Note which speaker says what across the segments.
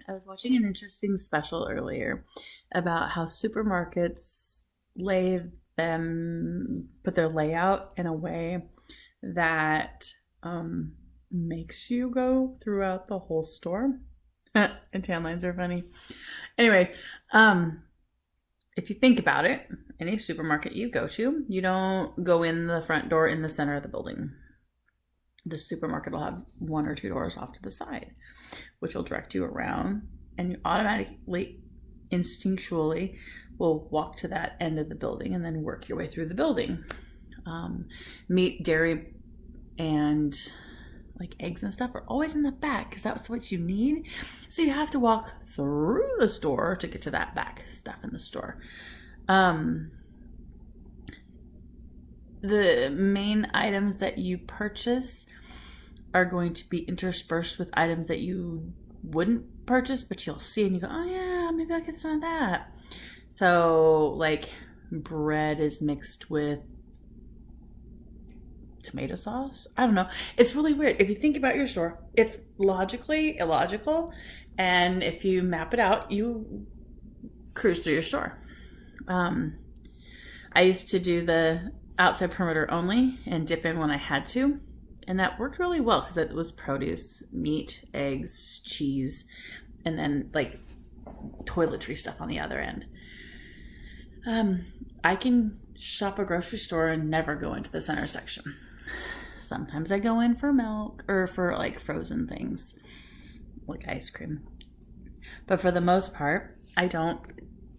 Speaker 1: I was watching an interesting special earlier about how supermarkets put their layout in a way that um, makes you go throughout the whole store. And tan lines are funny. Anyways, um, if you think about it, any supermarket you go to, you don't go in the front door in the center of the building. The supermarket will have one or two doors off to the side, which will direct you around, and you automatically, instinctually, will walk to that end of the building and then work your way through the building. Meat, dairy, and like eggs and stuff are always in the back because that's what you need. So you have to walk through the store to get to that back stuff in the store. The main items that you purchase are going to be interspersed with items that you wouldn't purchase, but you'll see and you go, oh yeah, maybe I'll get some of that. So like bread is mixed with tomato sauce. I don't know. It's really weird. If you think about your store, it's logically illogical. And if you map it out, you cruise through your store. I used to do the outside perimeter only and dip in when I had to. And that worked really well because it was produce, meat, eggs, cheese, and then like toiletry stuff on the other end. I can shop a grocery store and never go into the center section. Sometimes I go in for milk or for like frozen things like ice cream. But for the most part, I don't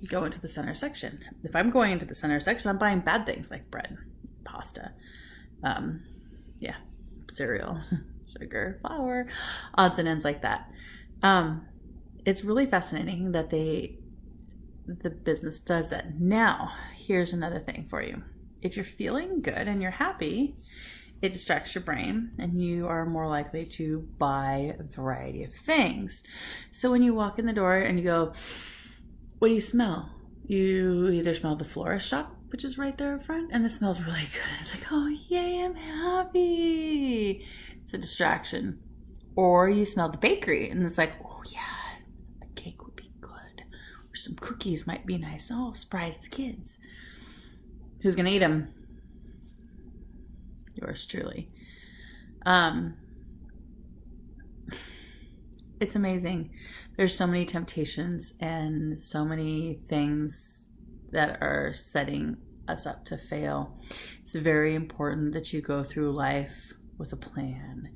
Speaker 1: go into the center section. If I'm going into the center section, I'm buying bad things like bread, pasta, cereal, sugar, flour, odds and ends like that. It's really fascinating that the business does that. Now, here's another thing for you. If you're feeling good and you're happy, it distracts your brain and you are more likely to buy a variety of things. So when you walk in the door and you go, what do you smell? You either smell the florist shop, which is right there in front, and it smells really good. It's like, oh, yay, I'm happy. It's a distraction. Or you smell the bakery, and it's like, oh, yeah, a cake would be good. Or some cookies might be nice. Oh, surprise the kids. Who's going to eat them? Yours truly. It's amazing. There's so many temptations and so many things that are setting us up to fail. It's very important that you go through life with a plan.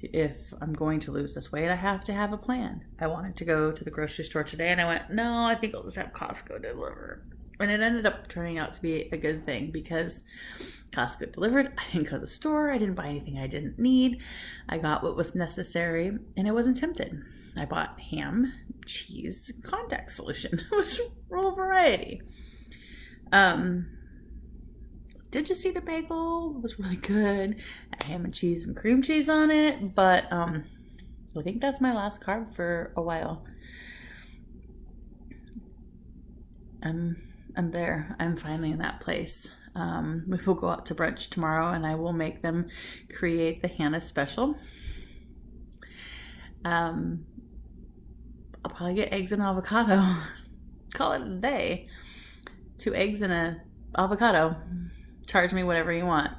Speaker 1: If I'm going to lose this weight, I have to have a plan. I wanted to go to the grocery store today and I went, no, I think I'll just have Costco deliver. And it ended up turning out to be a good thing because Costco delivered. I didn't go to the store. I didn't buy anything I didn't need. I got what was necessary and I wasn't tempted. I bought ham, cheese, contact solution. It was a real variety. Did you see the bagel? It was really good. I had ham and cheese and cream cheese on it. But I think that's my last carb for a while. I'm there. I'm finally in that place. We will go out to brunch tomorrow and I will make them create the Hannah special. I'll probably get eggs and avocado. Call it a day. 2 eggs and a avocado. Charge me whatever you want.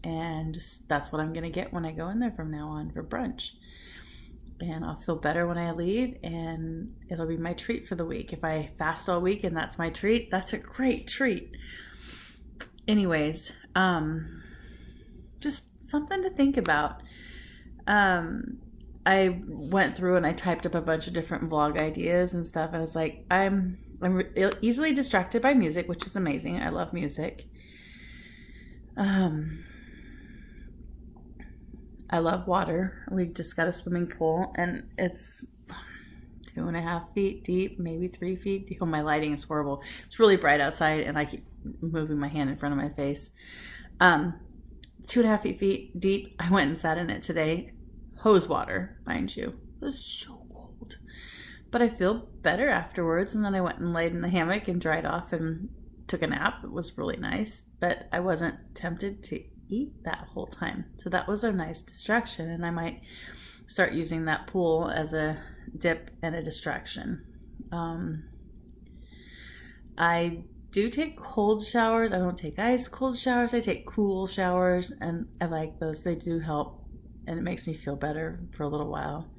Speaker 1: And that's what I'm going to get when I go in there from now on for brunch. And I'll feel better when I leave, and it'll be my treat for the week. If I fast all week and that's my treat, that's a great treat. Anyways, just something to think about. I went through and I typed up a bunch of different vlog ideas and stuff, and it's like I'm easily distracted by music, which is amazing. I love music. I love water. We just got a swimming pool and it's 2.5 feet deep, maybe 3 feet deep. Oh, my lighting is horrible. It's really bright outside and I keep moving my hand in front of my face. 2.5 feet deep. I went and sat in it today. Hose water, mind you. It was so cold. But I feel better afterwards. And then I went and laid in the hammock and dried off and took a nap. It was really nice. But I wasn't tempted to eat that whole time. So that was a nice distraction, and I might start using that pool as a dip and a distraction. I do take cold showers. I don't take ice cold showers. I take cool showers, and I like those. They do help, and it makes me feel better for a little while.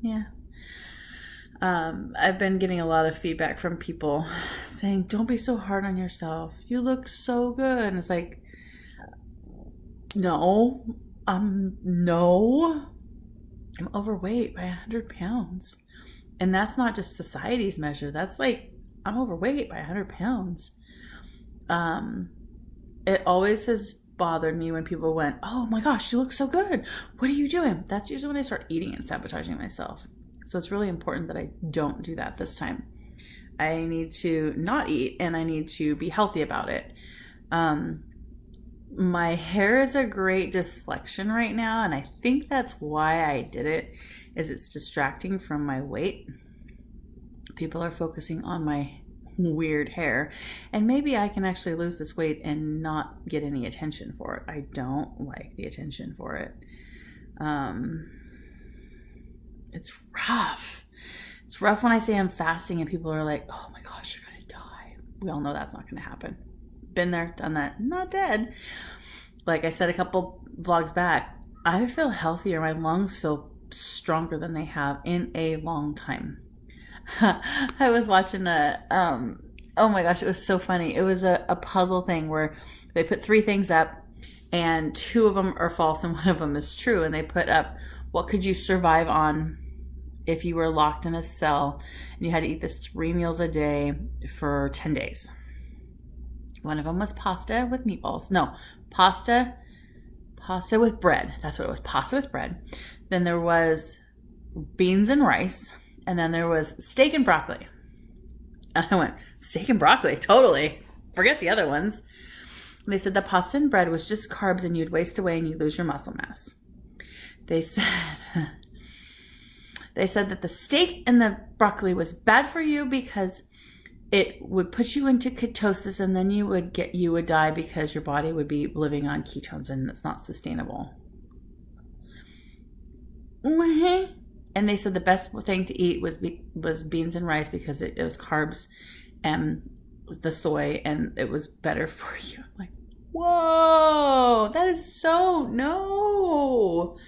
Speaker 1: Yeah. I've been getting a lot of feedback from people saying, don't be so hard on yourself. You look so good. And it's like, no, no, I'm overweight by 100 pounds. And that's not just society's measure. That's like, I'm overweight by 100 pounds. It always has bothered me when people went, oh my gosh, you look so good. What are you doing? That's usually when I start eating and sabotaging myself. So it's really important that I don't do that this time. I need to not eat, and I need to be healthy about it. My hair is a great deflection right now, and I think that's why I did it, is it's distracting from my weight. People are focusing on my weird hair, and maybe I can actually lose this weight and not get any attention for it. I don't like the attention for it. It's rough. It's rough when I say I'm fasting and people are like, oh my gosh, you're gonna die. We all know that's not gonna happen. Been there, done that, not dead. Like I said a couple vlogs back, I feel healthier. My lungs feel stronger than they have in a long time. I was watching oh my gosh, it was so funny. It was a puzzle thing where they put 3 things up and 2 of them are false and 1 of them is true. And they put up, what could you survive on if you were locked in a cell and you had to eat this 3 meals a day for 10 days? One of them was pasta with meatballs. No, pasta with bread. That's what it was, pasta with bread. Then there was beans and rice. And then there was steak and broccoli. And I went, steak and broccoli? Totally. Forget the other ones. They said the pasta and bread was just carbs and you'd waste away and you'd lose your muscle mass. They said that the steak and the broccoli was bad for you because it would push you into ketosis, and then you would die because your body would be living on ketones, and it's not sustainable. And they said the best thing to eat was beans and rice because it was carbs and the soy, and it was better for you. I'm like, whoa, that is so, no.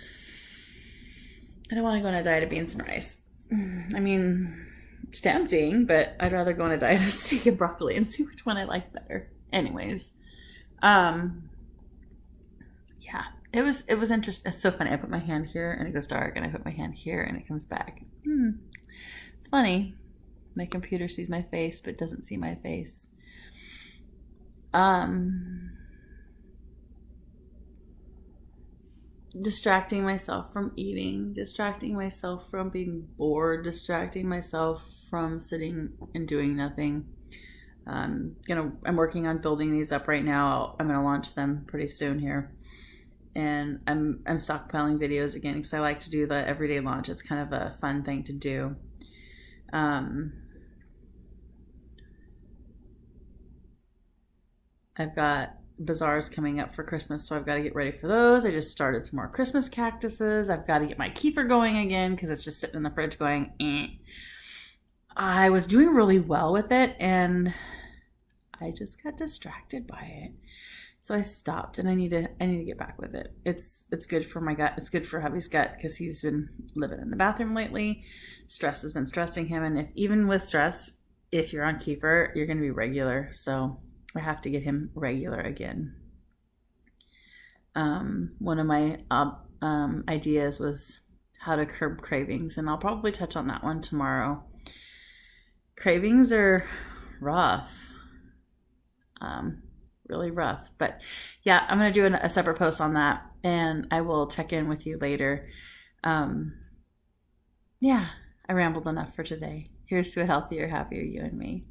Speaker 1: I don't want to go on a diet of beans and rice. I mean, it's tempting, but I'd rather go on a diet of steak and broccoli and see which one I like better. Anyways, yeah, it was interesting. It's so funny. I put my hand here and it goes dark, and I put my hand here and it comes back. Funny. My computer sees my face but doesn't see my face. Distracting myself from eating, distracting myself from being bored, distracting myself from sitting and doing nothing. I'm working on building these up right now. I'm gonna launch them pretty soon here, and I'm stockpiling videos again because I like to do the everyday launch. It's kind of a fun thing to do. I've got bazaars coming up for Christmas, so I've got to get ready for those. I just started some more Christmas cactuses. I've got to get my kefir going again because it's just sitting in the fridge going, eh. I was doing really well with it, and I just got distracted by it. So I stopped, and I need to get back with it. It's good for my gut. It's good for hubby's gut because he's been living in the bathroom lately. Stress has been stressing him, and even with stress, if you're on kefir, you're going to be regular. So I have to get him regular again. One of my ideas was how to curb cravings, and I'll probably touch on that one tomorrow. Cravings are rough, really rough. But yeah, I'm going to do a separate post on that, and I will check in with you later. Yeah, I rambled enough for today. Here's to a healthier, happier you and me.